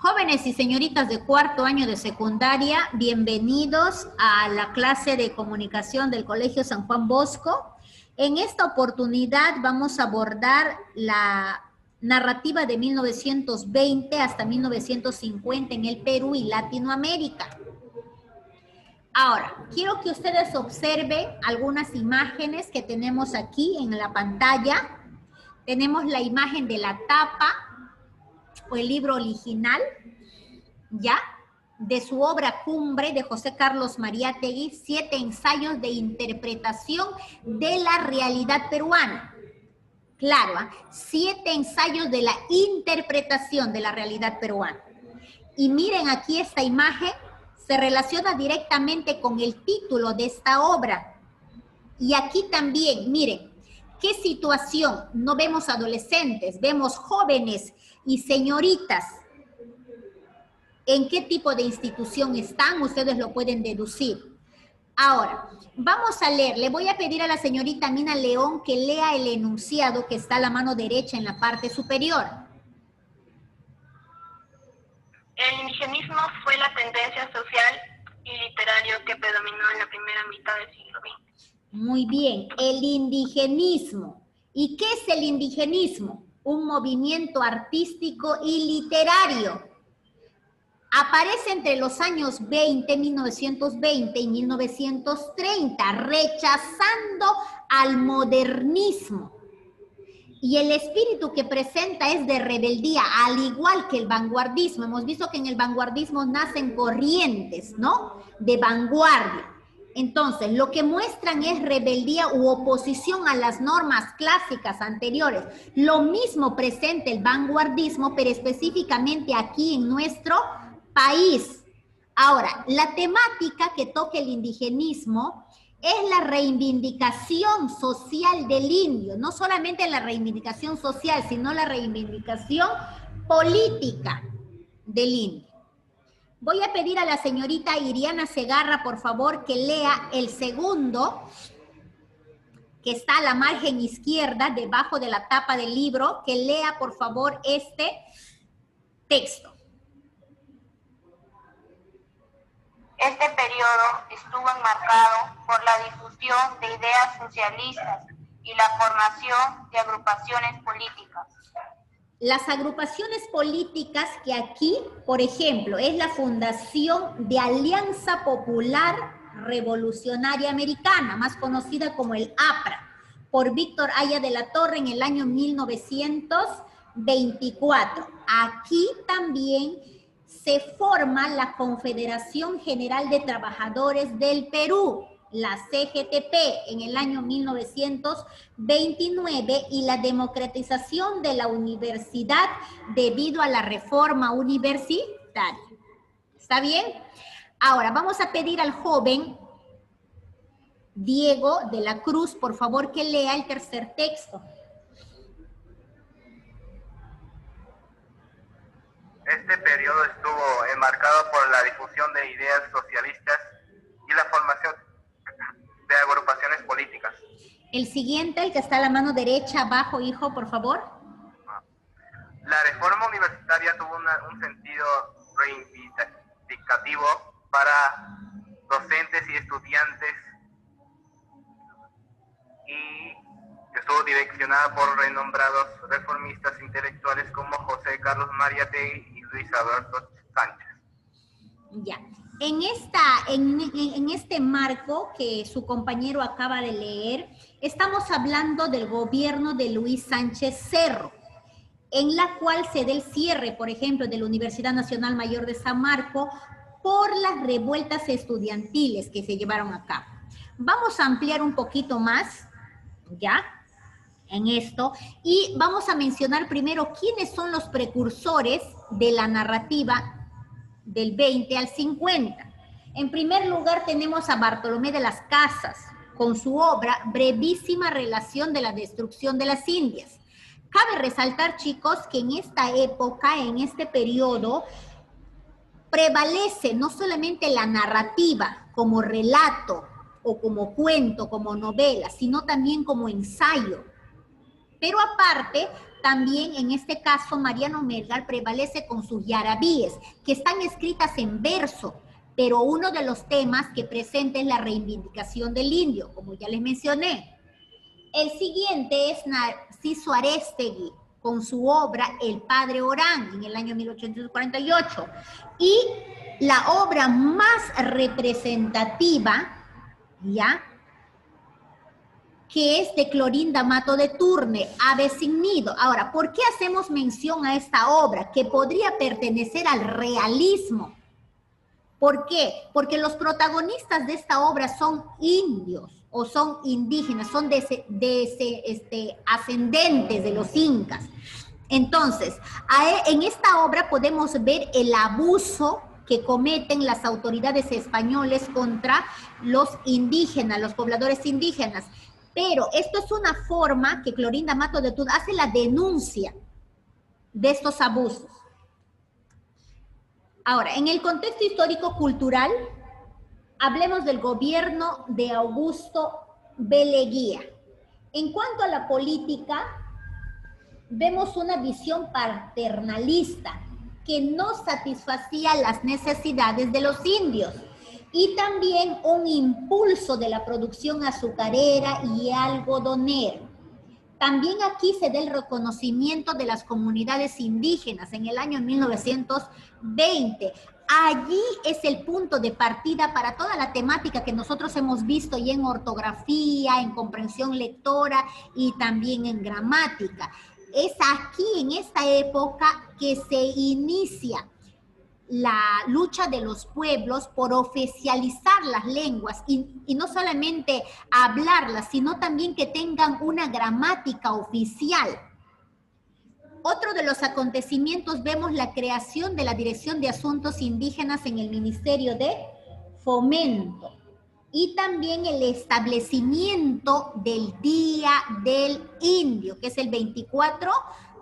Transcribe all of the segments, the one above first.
Jóvenes y señoritas de cuarto año de secundaria, bienvenidos a la clase de comunicación del Colegio San Juan Bosco. En esta oportunidad vamos a abordar la narrativa de 1920 hasta 1950 en el Perú y Latinoamérica. Ahora, quiero que ustedes observen algunas imágenes que tenemos aquí en la pantalla. Tenemos la imagen de la tapa o el libro original, ¿ya? De su obra cumbre de José Carlos Mariátegui, 7 ensayos de interpretación de la realidad peruana. Claro, 7 ensayos de la interpretación de la realidad peruana. Y miren aquí esta imagen, se relaciona directamente con el título de esta obra. Y aquí también, miren, ¿qué situación? No vemos adolescentes, vemos jóvenes y señoritas. ¿En qué tipo de institución están? Ustedes lo pueden deducir. Ahora, vamos a leer. Le voy a pedir a la señorita Nina León que lea el enunciado que está a la mano derecha en la parte superior. El indigenismo fue la tendencia social y literario que predominó en la primera mitad del siglo XX. Muy bien, el indigenismo. ¿Y qué es el indigenismo? Un movimiento artístico y literario. Aparece entre los años 1920 y 1930, rechazando al modernismo. Y el espíritu que presenta es de rebeldía, al igual que el vanguardismo. Hemos visto que en el vanguardismo nacen corrientes, ¿no? De vanguardia. Entonces, lo que muestran es rebeldía u oposición a las normas clásicas anteriores. Lo mismo presenta el vanguardismo, pero específicamente aquí en nuestro país. Ahora, la temática que toca el indigenismo es la reivindicación social del indio, no solamente la reivindicación social, sino la reivindicación política del indio. Voy a pedir a la señorita Iriana Segarra, por favor, que lea el segundo, que está a la margen izquierda, debajo de la tapa del libro, que lea, por favor, este texto. Este periodo estuvo enmarcado por la difusión de ideas socialistas y la formación de agrupaciones políticas. Las agrupaciones políticas que aquí, por ejemplo, es la fundación de Alianza Popular Revolucionaria Americana, más conocida como el APRA, por Víctor Haya de la Torre en el año 1924. Aquí también se forma la Confederación General de Trabajadores del Perú, la CGTP, en el año 1929, y la democratización de la universidad debido a la reforma universitaria. ¿Está bien? Ahora, vamos a pedir al joven Diego de la Cruz, por favor, que lea el tercer texto. Este periodo estuvo enmarcado por la difusión de ideas socialistas y la formación de agrupaciones políticas. El siguiente, el que está a la mano derecha abajo, hijo, por favor. La reforma universitaria tuvo un sentido reivindicativo para docentes y estudiantes y estuvo direccionada por renombrados reformistas intelectuales como José Carlos Mariátegui y Luis Alberto Sánchez. Ya. En este marco que su compañero acaba de leer, estamos hablando del gobierno de Luis Sánchez Cerro, en la cual se da el cierre, por ejemplo, de la Universidad Nacional Mayor de San Marcos por las revueltas estudiantiles que se llevaron a cabo. Vamos a ampliar un poquito más, ¿ya?, en esto, y vamos a mencionar primero quiénes son los precursores de la narrativa del 20 al 50. En primer lugar tenemos a Bartolomé de las Casas, con su obra Brevísima relación de la destrucción de las Indias. Cabe resaltar, chicos, que en esta época, en este periodo, prevalece no solamente la narrativa como relato o como cuento, como novela, sino también como ensayo. Pero aparte, también en este caso Mariano Melgar prevalece con sus yarabíes, que están escritas en verso, pero uno de los temas que presenta es la reivindicación del indio, como ya les mencioné. El siguiente es Narciso Arestegui, con su obra El Padre Orán, en el año 1848. Y la obra más representativa, ¿ya?, que es de Clorinda Mato de Turne, Ave sin nido. Ahora, ¿por qué hacemos mención a esta obra? Que podría pertenecer al realismo. ¿Por qué? Porque los protagonistas de esta obra son indios o son indígenas, son ascendentes de los incas. Entonces, en esta obra podemos ver el abuso que cometen las autoridades españoles contra los indígenas, los pobladores indígenas. Pero esto es una forma que Clorinda Mato de Turne hace la denuncia de estos abusos. Ahora, en el contexto histórico-cultural, hablemos del gobierno de Augusto B. Leguía. En cuanto a la política, vemos una visión paternalista que no satisfacía las necesidades de los indios y también un impulso de la producción azucarera y algodonera. También aquí se da el reconocimiento de las comunidades indígenas en el año 1920. Allí es el punto de partida para toda la temática que nosotros hemos visto ya en ortografía, en comprensión lectora y también en gramática. Es aquí, en esta época, que se inicia la lucha de los pueblos por oficializar las lenguas y no solamente hablarlas, sino también que tengan una gramática oficial. Otro de los acontecimientos, vemos la creación de la Dirección de Asuntos Indígenas en el Ministerio de Fomento y también el establecimiento del Día del Indio, que es el 24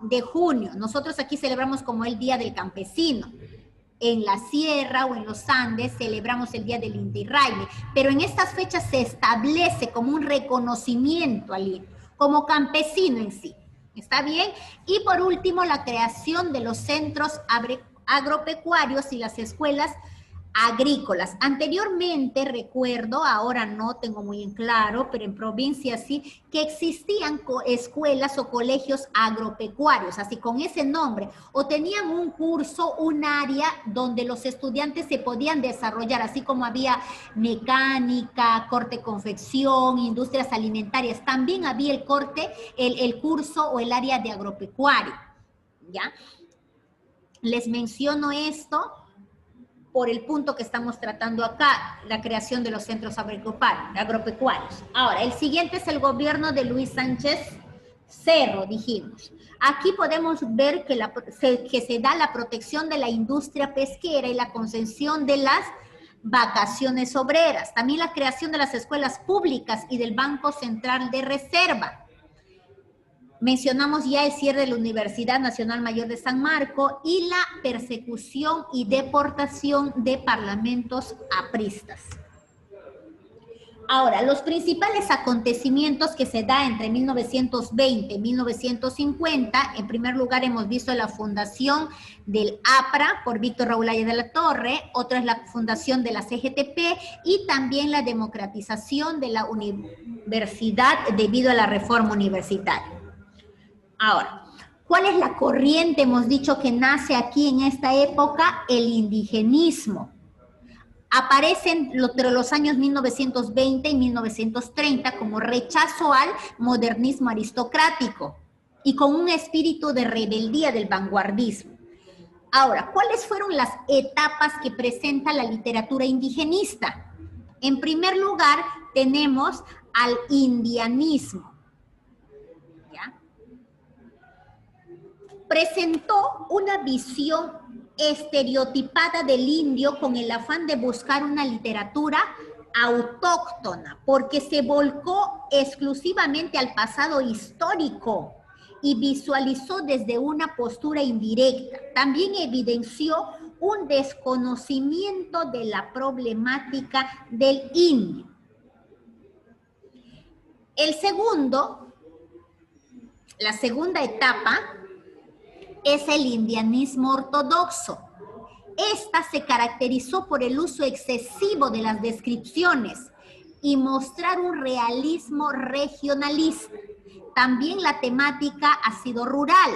de junio. Nosotros aquí celebramos como el Día del Campesino. En la sierra o en los Andes celebramos el Día del Inti Raymi, pero en estas fechas se establece como un reconocimiento al indio, como campesino en sí. ¿Está bien? Y por último, la creación de los centros agropecuarios y las escuelas agrícolas. Anteriormente, recuerdo, ahora no tengo muy en claro, pero en provincia sí, que existían escuelas o colegios agropecuarios, así con ese nombre, o tenían un curso, un área donde los estudiantes se podían desarrollar, así como había mecánica, corte-confección, industrias alimentarias, también había el curso o el área de agropecuario, ¿ya? Les menciono esto por el punto que estamos tratando acá, la creación de los centros agropecuarios. Ahora, el siguiente es el gobierno de Luis Sánchez Cerro, dijimos. Aquí podemos ver que se da la protección de la industria pesquera y la concesión de las vacaciones obreras. También la creación de las escuelas públicas y del Banco Central de Reserva. Mencionamos ya el cierre de la Universidad Nacional Mayor de San Marcos y la persecución y deportación de parlamentos apristas. Ahora, los principales acontecimientos que se da entre 1920 y 1950, en primer lugar hemos visto la fundación del APRA por Víctor Raúl Haya de la Torre, otra es la fundación de la CGTP y también la democratización de la universidad debido a la reforma universitaria. Ahora, ¿cuál es la corriente, hemos dicho, que nace aquí en esta época? El indigenismo. Aparece entre los años 1920 y 1930 como rechazo al modernismo aristocrático y con un espíritu de rebeldía del vanguardismo. Ahora, ¿cuáles fueron las etapas que presenta la literatura indigenista? En primer lugar, tenemos al indianismo. Presentó una visión estereotipada del indio con el afán de buscar una literatura autóctona, porque se volcó exclusivamente al pasado histórico y visualizó desde una postura indirecta. También evidenció un desconocimiento de la problemática del indio. El segundo, La segunda etapa es el indianismo ortodoxo. Esta se caracterizó por el uso excesivo de las descripciones y mostrar un realismo regionalista. También la temática ha sido rural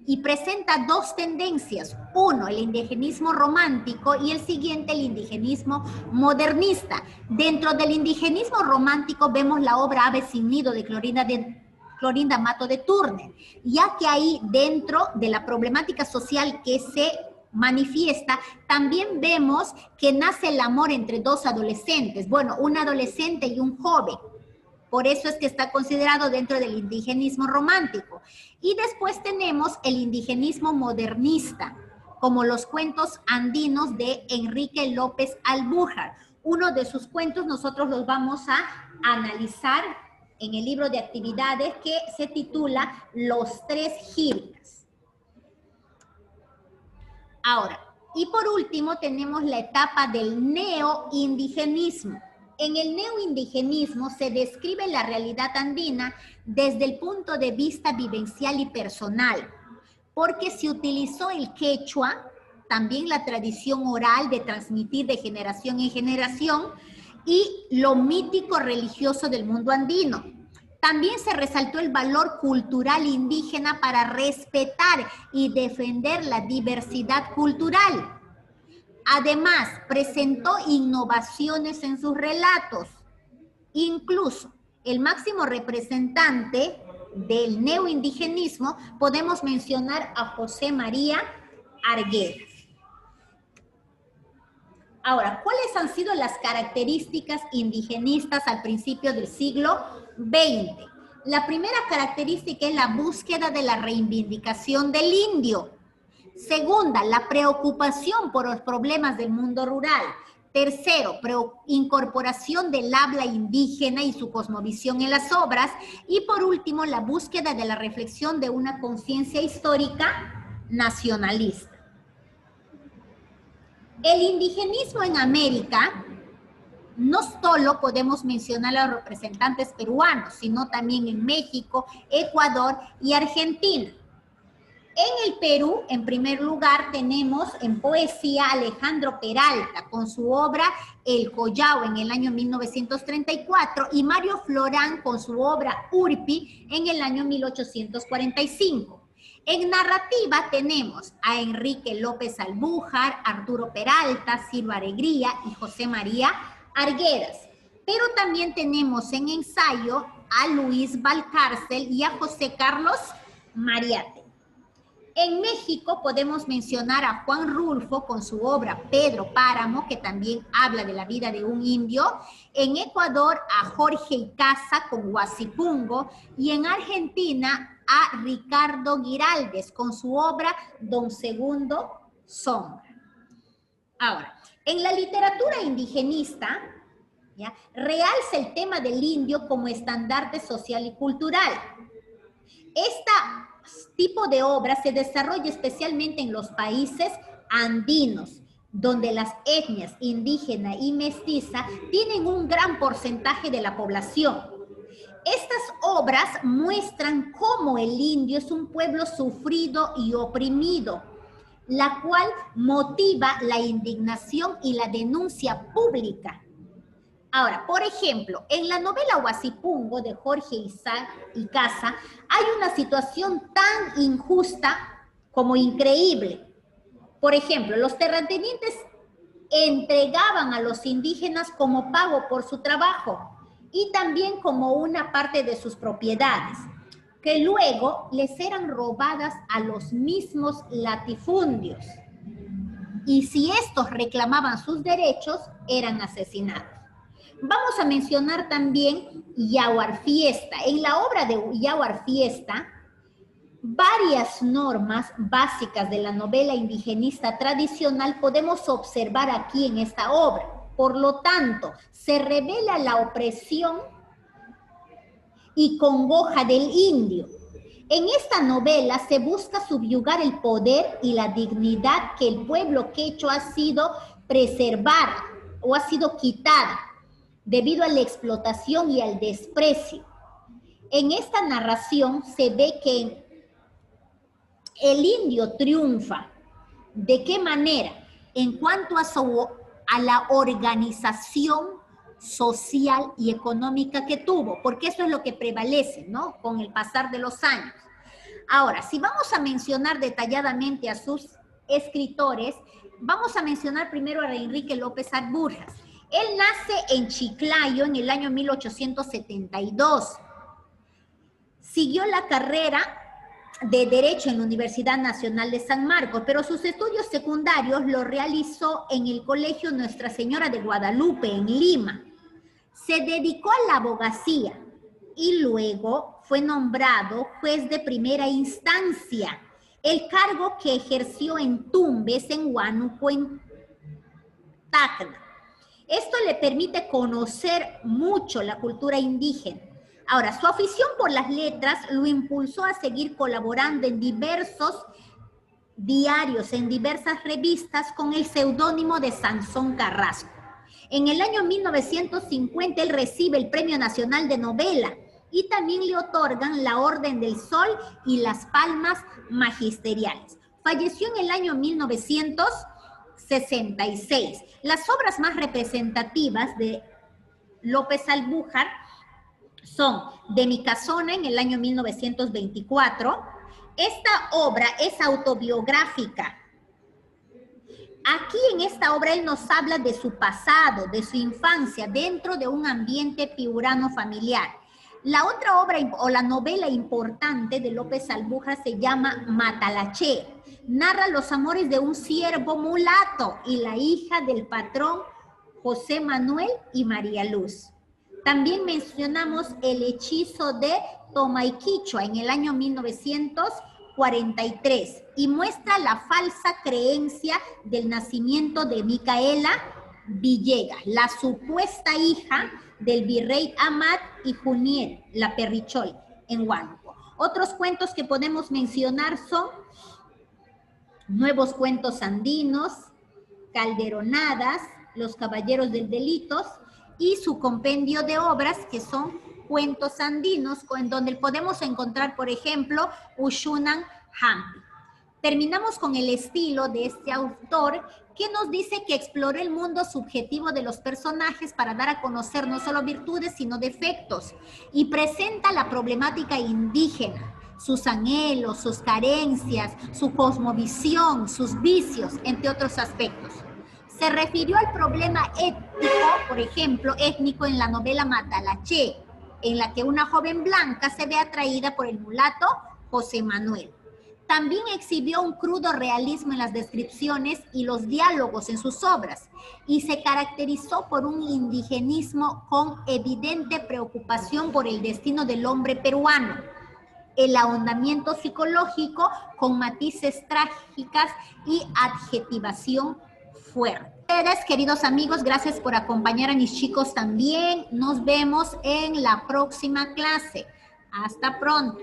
y presenta dos tendencias. Uno, el indigenismo romántico y el siguiente, el indigenismo modernista. Dentro del indigenismo romántico vemos la obra Ave sin nido de Clorinda Mato de Turner, ya que ahí dentro de la problemática social que se manifiesta, también vemos que nace el amor entre dos adolescentes, bueno, un adolescente y un joven. Por eso es que está considerado dentro del indigenismo romántico. Y después tenemos el indigenismo modernista, como los cuentos andinos de Enrique López Albújar. Uno de sus cuentos nosotros los vamos a analizar en el libro de actividades que se titula Los Tres Jircas. Ahora, y por último tenemos la etapa del neoindigenismo. En el neoindigenismo se describe la realidad andina desde el punto de vista vivencial y personal, porque se utilizó el quechua, también la tradición oral de transmitir de generación en generación, y lo mítico religioso del mundo andino. También se resaltó el valor cultural indígena para respetar y defender la diversidad cultural. Además, presentó innovaciones en sus relatos. Incluso el máximo representante del neoindigenismo podemos mencionar a José María Arguedas. Ahora, ¿cuáles han sido las características indigenistas al principio del siglo XX? La primera característica es la búsqueda de la reivindicación del indio. Segunda, la preocupación por los problemas del mundo rural. Tercero, incorporación del habla indígena y su cosmovisión en las obras. Y por último, la búsqueda de la reflexión de una conciencia histórica nacionalista. El indigenismo en América, no solo podemos mencionar a los representantes peruanos, sino también en México, Ecuador y Argentina. En el Perú, en primer lugar, tenemos en poesía a Alejandro Peralta con su obra El Collao en el año 1934 y Mario Florán con su obra Urpi en el año 1845. En narrativa tenemos a Enrique López Albújar, Arturo Peralta, Ciro Alegría y José María Arguedas. Pero también tenemos en ensayo a Luis Valcárcel y a José Carlos Mariate. En México podemos mencionar a Juan Rulfo con su obra Pedro Páramo, que también habla de la vida de un indio. En Ecuador a Jorge Icaza con Huasipungo y en Argentina a Ricardo Giraldes con su obra Don Segundo Sombra. Ahora, en la literatura indigenista, ¿ya?, realza el tema del indio como estandarte social y cultural. Este tipo de obra se desarrolla especialmente en los países andinos, donde las etnias indígena y mestiza tienen un gran porcentaje de la población. Estas obras muestran cómo el indio es un pueblo sufrido y oprimido, la cual motiva la indignación y la denuncia pública. Ahora, por ejemplo, en la novela Huasipungo de Jorge Icaza hay una situación tan injusta como increíble. Por ejemplo, los terratenientes entregaban a los indígenas como pago por su trabajo y también como una parte de sus propiedades, que luego les eran robadas a los mismos latifundios. Y si estos reclamaban sus derechos, eran asesinados. Vamos a mencionar también Yaguar Fiesta. En la obra de Yaguar Fiesta, varias normas básicas de la novela indigenista tradicional podemos observar aquí en esta obra. Por lo tanto, se revela la opresión y congoja del indio. En esta novela se busca subyugar el poder y la dignidad que el pueblo quechua ha sido preservada o ha sido quitada debido a la explotación y al desprecio. En esta narración se ve que el indio triunfa. ¿De qué manera? En cuanto a la organización social y económica que tuvo, porque eso es lo que prevalece, ¿no? Con el pasar de los años. Ahora, si vamos a mencionar detalladamente a sus escritores, vamos a mencionar primero a Enrique López Albujas. Él nace en Chiclayo en el año 1872. Siguió la carrera de Derecho en la Universidad Nacional de San Marcos, pero sus estudios secundarios los realizó en el Colegio Nuestra Señora de Guadalupe, en Lima. Se dedicó a la abogacía y luego fue nombrado juez de primera instancia, el cargo que ejerció en Tumbes, en Huánuco, en Tacna. Esto le permite conocer mucho la cultura indígena. Ahora, su afición por las letras lo impulsó a seguir colaborando en diversos diarios, en diversas revistas con el seudónimo de Sansón Carrasco. En el año 1950 él recibe el Premio Nacional de Novela y también le otorgan la Orden del Sol y las Palmas Magisteriales. Falleció en el año 1966. Las obras más representativas de López Albujar son De mi casona en el año 1924. Esta obra es autobiográfica. Aquí en esta obra él nos habla de su pasado, de su infancia, dentro de un ambiente piurano familiar. La otra obra o la novela importante de López Albujar se llama Matalaché. Narra los amores de un siervo mulato y la hija del patrón José Manuel y María Luz. También mencionamos El hechizo de Tomaiquichua en el año 1943 y muestra la falsa creencia del nacimiento de Micaela Villegas, la supuesta hija del virrey Amat y Juniel, la Perrichol, en Huánuco. Otros cuentos que podemos mencionar son Nuevos cuentos andinos, Calderonadas, Los caballeros del delitos, y su compendio de obras que son cuentos andinos, en donde podemos encontrar, por ejemplo, Ushunan Hampi. Terminamos con el estilo de este autor que nos dice que exploró el mundo subjetivo de los personajes para dar a conocer no solo virtudes, sino defectos, y presenta la problemática indígena, sus anhelos, sus carencias, su cosmovisión, sus vicios, entre otros aspectos. Se refirió al problema étnico, por ejemplo, étnico en la novela Matalaché, en la que una joven blanca se ve atraída por el mulato José Manuel. También exhibió un crudo realismo en las descripciones y los diálogos en sus obras, y se caracterizó por un indigenismo con evidente preocupación por el destino del hombre peruano, el ahondamiento psicológico con matices trágicas y adjetivación fuerte. Ustedes, queridos amigos, gracias por acompañar a mis chicos también. Nos vemos en la próxima clase. Hasta pronto.